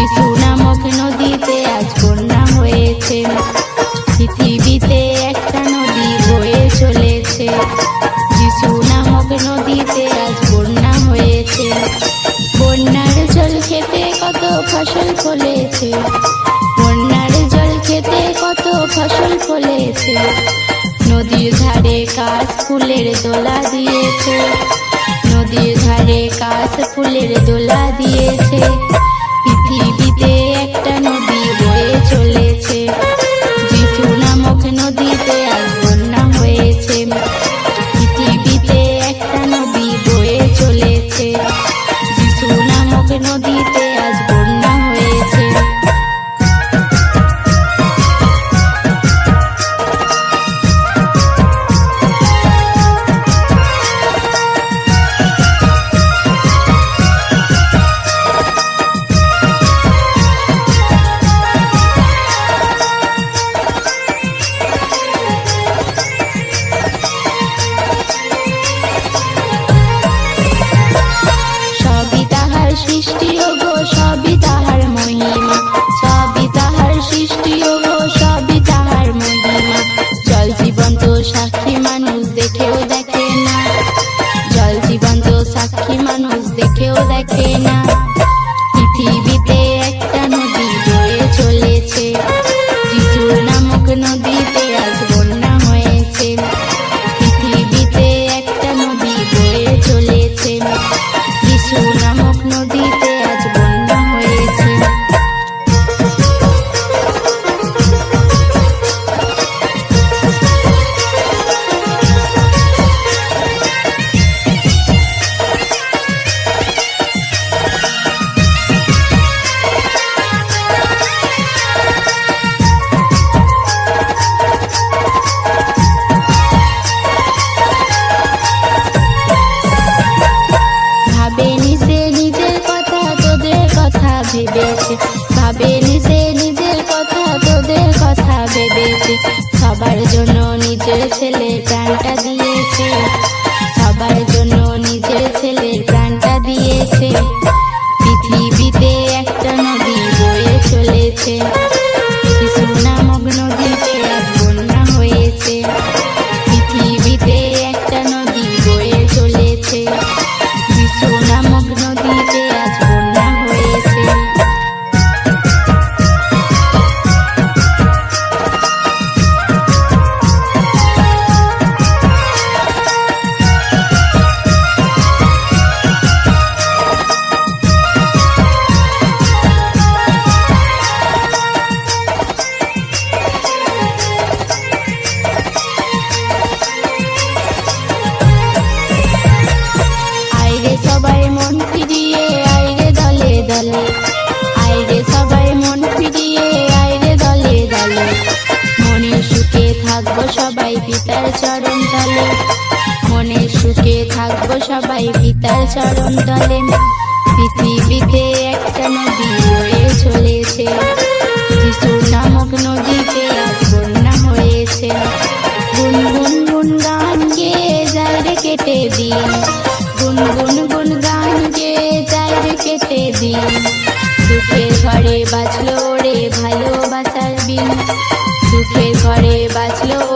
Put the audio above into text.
যিশু নামক নদীতে আজ বন্যা হয়েছে। পৃথিবীতে একটা নদী বয়ে চলেছে। যিশু নামক নদীতে আজ বন্যা হয়েছে। বন্যার জল খেতে কত ফসল ফলেছে। বন্যার জল খেতে কত ফসল ফলেছে। নদীর ধারে কাশ ফুলের দোলা দিয়েছে। নদীর ধারে কাশ ফুলের দোলা দিয়েছে। পৃথিবীতে একটা নদী বয়ে চলেছে। যিশু নামক নদীতে আজ বন্যা হয়েছে। পৃথিবীতে একটা নদী বয়ে চলেছে। যিশু নামক নদীতে আজ বন্যা হয়েছে। সৃষ্টি ওগো সবই তাহার মহিমা। সবই তাহার সৃষ্টি ওগো সবই তাহার মহিমা। জল জীবন্ত সাক্ষী মানুষ দেখেও দেখে না। জল জীবন্ত সাক্ষী মানুষ দেখেও দেখে না। পৃথিবীতে একটা নদী বয়ে চলেছে। যিশু নামক নদীতে আজ বন্যা হয়েছে। পৃথিবীতে একটা নদী বয়ে চলেছে। যিশু নামক নদীতে আজ বন্যা হয়েছে। ভাবেনি সে নিজের কথা তোদের কথা ভেবেছে। সবার জন্য নিজের ছেলে প্রাণটা দিয়েছে। সবার জন্য নিজের ছেলে প্রাণটা দিয়েছে। পৃথিবীতে একটা নদী বয়ে চলেছে। যিশু নামক নদীতে আজ বন্যা হয়েছে। পৃথিবীতে একটা নদী বয়ে চলেছে। যিশু নামক নদীতে আজ বন্যা হয়েছে। সবাই মন ফিরিয়ে আইরে দলে দলে। আইরে সবাই মন ফিরিয়ে আইরে দলে দলে। মনের সুখে থাকবো সবাই পিতার চরণ তলে। মনের সুখে থাকবো সবাই পিতার চরণ তলে। পৃথিবীতে একটা নদী বয়ে চলেছে। যিশু নামক নদীতে আজ বন্যা হয়েছে। গুনগুন গুন গান গেয়ে যায় রে কেটে দিন। গুনগুন গুন গান গেয়ে যায় রে কেটে দিন। দুঃখের ঘরে বাঁচলো রে ভালোবাসার বিন। দুঃখের ঘরে বাঁচলো